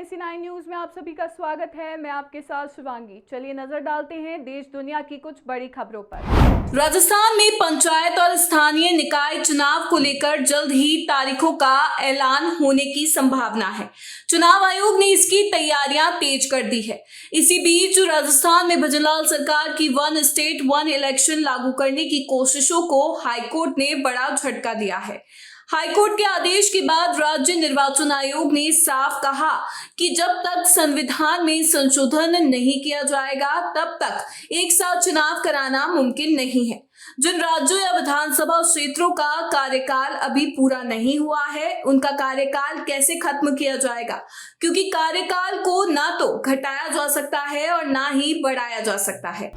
NAC9 news में आप सभी का स्वागत है। मैं आपके साथ शिवांगी। चलिए नजर डालते हैं देश दुनिया की कुछ बड़ी खबरों पर। राजस्थान में पंचायत और स्थानीय निकाय चुनाव को लेकर जल्द ही तारीखों का ऐलान होने की संभावना है। चुनाव आयोग ने इसकी तैयारियां तेज कर दी है। इसी बीच राजस्थान में भजनलाल सरकार की वन स्टेट वन इलेक्शन लागू करने की कोशिशों को हाईकोर्ट ने बड़ा झटका दिया है। हाईकोर्ट के आदेश के बाद राज्य निर्वाचन आयोग ने साफ कहा कि जब तक संविधान में संशोधन नहीं किया जाएगा तब तक एक साथ चुनाव कराना मुमकिन नहीं है। जिन राज्यों या विधानसभा क्षेत्रों का कार्यकाल अभी पूरा नहीं हुआ है, उनका कार्यकाल कैसे खत्म किया जाएगा, क्योंकि कार्यकाल को ना तो घटाया जा सकता है और ना ही बढ़ाया जा सकता है।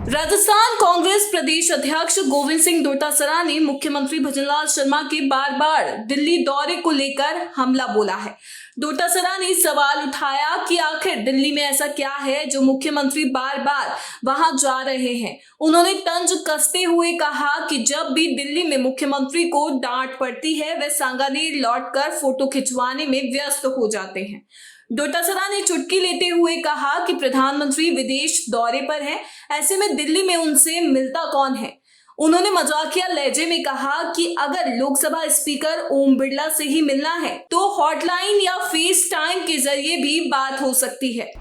राजस्थान कांग्रेस प्रदेश अध्यक्ष गोविंद सिंह डोटासरा ने मुख्यमंत्री भजनलाल शर्मा के बार बार दिल्ली दौरे को लेकर हमला बोला है। डोटासरा ने सवाल उठाया कि आखिर दिल्ली में ऐसा क्या है जो मुख्यमंत्री बार बार वहां जा रहे हैं। उन्होंने तंज कसते हुए कहा कि जब भी दिल्ली में मुख्यमंत्री को डांट पड़ती है, वे सांगानेर लौटकर फोटो खिंचवाने में व्यस्त हो जाते हैं। डोटासरा ने चुटकी लेते हुए कहा कि प्रधानमंत्री विदेश दौरे पर हैं, ऐसे में दिल्ली में उनसे मिलता कौन है। उन्होंने मजाकिया लहजे में कहा कि अगर लोकसभा स्पीकर ओम बिरला से ही मिलना है तो हॉटलाइन या फेस टाइम के जरिए भी बात हो सकती है।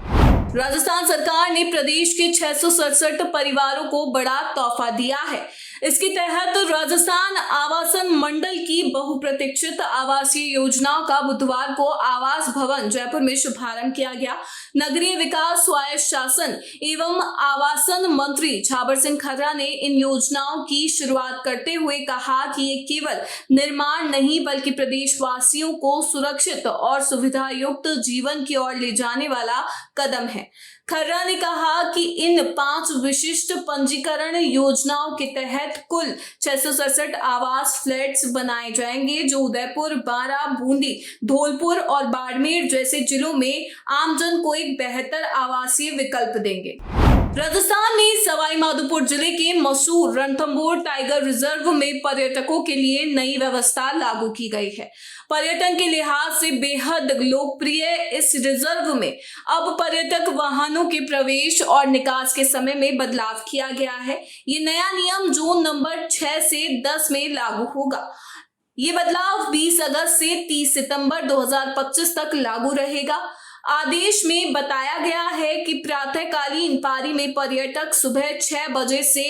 राजस्थान सरकार ने प्रदेश के 667 परिवारों को बड़ा तोहफा दिया है। इसके तहत राजस्थान आवासन मंडल की बहुप्रतीक्षित आवासीय योजनाओं का बुधवार को आवास भवन जयपुर में शुभारंभ किया गया। नगरीय विकास, स्वायत्त शासन एवं आवासन मंत्री झाबर सिंह खर्रा ने इन योजनाओं की शुरुआत करते हुए कहा कि ये केवल निर्माण नहीं बल्कि प्रदेशवासियों को सुरक्षित और सुविधायुक्त जीवन की ओर ले जाने वाला कदम है। खर्रा ने कहा कि इन 5 विशिष्ट पंजीकरण योजनाओं के तहत कुल 667 आवास फ्लैट्स बनाए जाएंगे, जो उदयपुर, बारां, बूंदी, धौलपुर और बाड़मेर जैसे जिलों में आमजन को एक बेहतर आवासीय विकल्प देंगे। राजस्थान में सवाई माधोपुर जिले के मशहूर रणथंभौर टाइगर रिजर्व में पर्यटकों के लिए नई व्यवस्था लागू की गई है। पर्यटन के लिहाज से बेहद लोकप्रिय इस रिजर्व में अब पर्यटक वाहनों के प्रवेश और निकास के समय में बदलाव किया गया है। ये नया नियम जोन नंबर 6 से 10 में लागू होगा। ये बदलाव 20 अगस्त से 30 सितंबर 2025 तक लागू रहेगा। आदेश में बताया गया है कि प्रातःकालीन पारी में पर्यटक सुबह 6 बजे से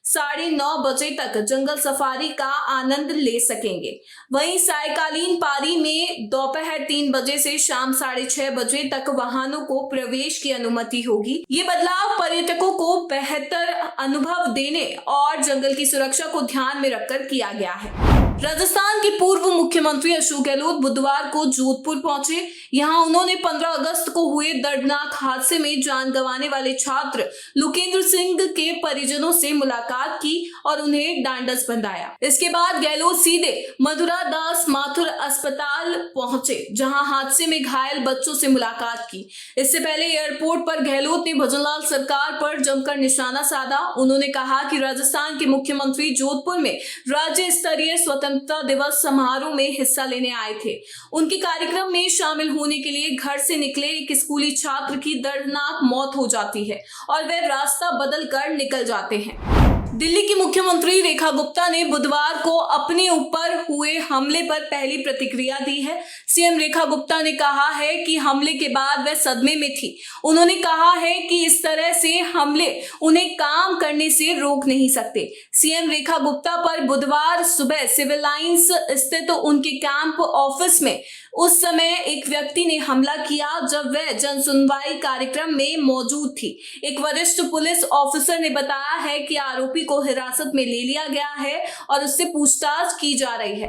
9:30 बजे तक जंगल सफारी का आनंद ले सकेंगे। वहीं सायकालीन पारी में दोपहर 3 बजे से शाम 6:30 बजे तक वाहनों को प्रवेश की अनुमति होगी। ये बदलाव पर्यटकों को बेहतर अनुभव देने और जंगल की सुरक्षा को ध्यान में रखकर किया गया है। राजस्थान के पूर्व मुख्यमंत्री अशोक गहलोत बुधवार को जोधपुर पहुंचे। यहां उन्होंने 15 अगस्त को हुए दर्दनाक हादसे में जान गंवाने वाले छात्र लोकेंद्र सिंह के परिजनों से मुलाकात की और उन्हें ढांढस बंधाया। इसके बाद गहलोत सीधे मधुरा दास माथुर अस्पताल पहुंचे, जहां हादसे में घायल बच्चों से मुलाकात की। इससे पहले एयरपोर्ट पर गहलोत ने भजनलाल सरकार पर जमकर निशाना साधा। उन्होंने कहा कि राजस्थान के मुख्यमंत्री जोधपुर में राज्य स्तरीय स्वतंत्रता दिवस समारोह में हिस्सा लेने आए थे। उनके कार्यक्रम में शामिल होने के लिए घर से निकले एक स्कूली छात्र की दर्दनाक मौत हो जाती है और वे रास्ता बदल कर निकल जाते हैं। दिल्ली की मुख्यमंत्री रेखा गुप्ता ने बुधवार को अपने ऊपर हुए हमले पर पहली प्रतिक्रिया दी है। सीएम रेखा गुप्ता ने कहा है कि हमले के बाद वह सदमे में थी। उन्होंने कहा है कि इस तरह से हमले उन्हें काम करने से रोक नहीं सकते। सीएम रेखा गुप्ता पर बुधवार सुबह सिविल लाइंस स्थित उनके कैंप ऑफिस में उस समय एक व्यक्ति ने हमला किया जब वह जन सुनवाई कार्यक्रम में मौजूद थी। एक वरिष्ठ पुलिस ऑफिसर ने बताया है कि आरोपी को हिरासत में ले लिया गया है और उससे पूछताछ की जा रही है।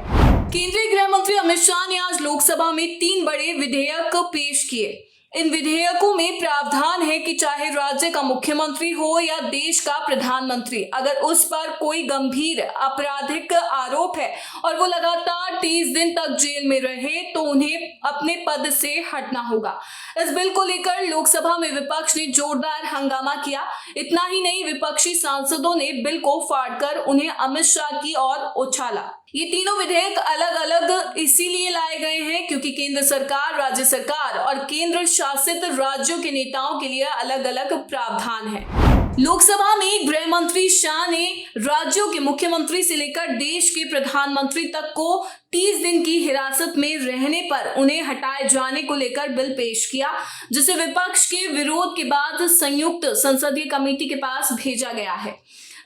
केंद्रीय गृह मंत्री अमित शाह ने आज लोकसभा में 3 बड़े विधेयक पेश किए। इन विधेयकों में प्रावधान है कि चाहे राज्य का मुख्यमंत्री हो या देश का प्रधानमंत्री, अगर उस पर कोई गंभीर आपराधिक आरोप है और वो लगातार 30 दिन तक जेल में रहे तो उन्हें अपने पद से हटना होगा। इस बिल को लेकर लोकसभा में विपक्ष ने जोरदार हंगामा किया। इतना ही नहीं, विपक्षी सांसदों ने बिल को फाड़कर उन्हें अमित शाह की ओर उछाला। ये तीनों विधेयक अलग अलग इसीलिए लाए गए हैं क्योंकि केंद्र सरकार, राज्य सरकार और केंद्र शासित राज्यों के नेताओं के लिए अलग अलग प्रावधान है। लोकसभा में गृह मंत्री शाह ने राज्यों के मुख्यमंत्री से लेकर देश के प्रधानमंत्री तक को 30 दिन की हिरासत में रहने पर उन्हें हटाए जाने को लेकर बिल पेश किया, जिसे विपक्ष के विरोध के बाद संयुक्त संसदीय कमेटी के पास भेजा गया है।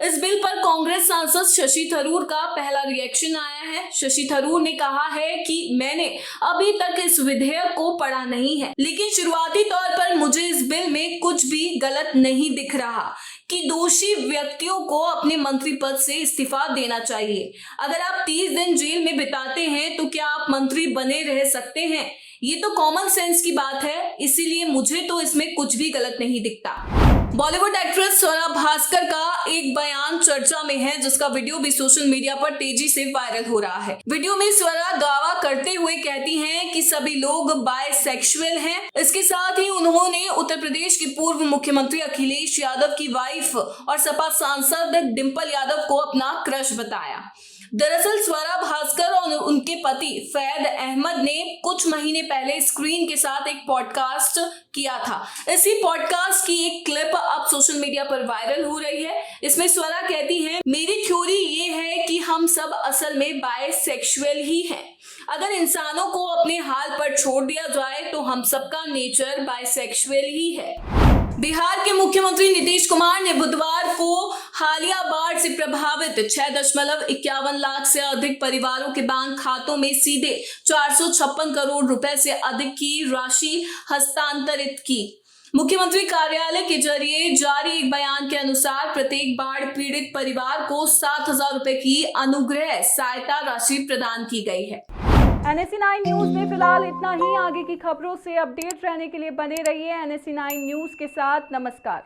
इस बिल पर कांग्रेस सांसद शशि थरूर का पहला रिएक्शन आया है। शशि थरूर ने कहा है कि मैंने अभी तक इस विधेयक को पढ़ा नहीं है, लेकिन शुरुआती तौर पर मुझे इस बिल में कुछ भी गलत नहीं दिख रहा कि दोषी व्यक्तियों को अपने मंत्री पद से इस्तीफा देना चाहिए। अगर आप 30 दिन जेल में बिताते हैं तो क्या आप मंत्री बने रह सकते हैं? ये तो कॉमन सेंस की बात है, इसीलिए मुझे तो इसमें कुछ भी गलत नहीं दिखता। बॉलीवुड एक्ट्रेस स्वरा भास्कर का एक बयान चर्चा में है, जिसका वीडियो भी सोशल मीडिया पर तेजी से वायरल हो रहा है। वीडियो में स्वरा दावा करते हुए कहती हैं कि सभी लोग बायसेक्सुअल हैं। इसके साथ ही उन्होंने उत्तर प्रदेश के पूर्व मुख्यमंत्री अखिलेश यादव की वाइफ और सपा सांसद डिंपल यादव को अपना क्रश बताया। दरअसल स्वरा भास्कर और उनके पति फैद अहमद ने कुछ महीने पहले स्क्रीन के साथ एक पॉडकास्ट किया था। इसी पॉडकास्ट की एक क्लिप अब सोशल मीडिया पर वायरल हो रही है। इसमें स्वरा कहती हैं, मेरी थ्योरी ये है कि हम सब असल में बायसेक्सुअल ही हैं। अगर इंसानों को अपने हाल पर छोड़ दिया जाए तो हम सबका नेचर बायसेक्सुअल ही है। बिहार के मुख्यमंत्री नीतीश कुमार ने बुधवार को हालिया बाढ़ से प्रभावित 6.51 लाख से अधिक परिवारों के बैंक खातों में सीधे 456 करोड़ रुपए से अधिक की राशि हस्तांतरित की। मुख्यमंत्री कार्यालय के जरिए जारी एक बयान के अनुसार प्रत्येक बाढ़ पीड़ित परिवार को 7,000 रुपए की अनुग्रह सहायता राशि प्रदान की गई है। NSE9 न्यूज में फिलहाल इतना ही। आगे की खबरों से अपडेट रहने के लिए बने रहिए NSE9 न्यूज के साथ। नमस्कार।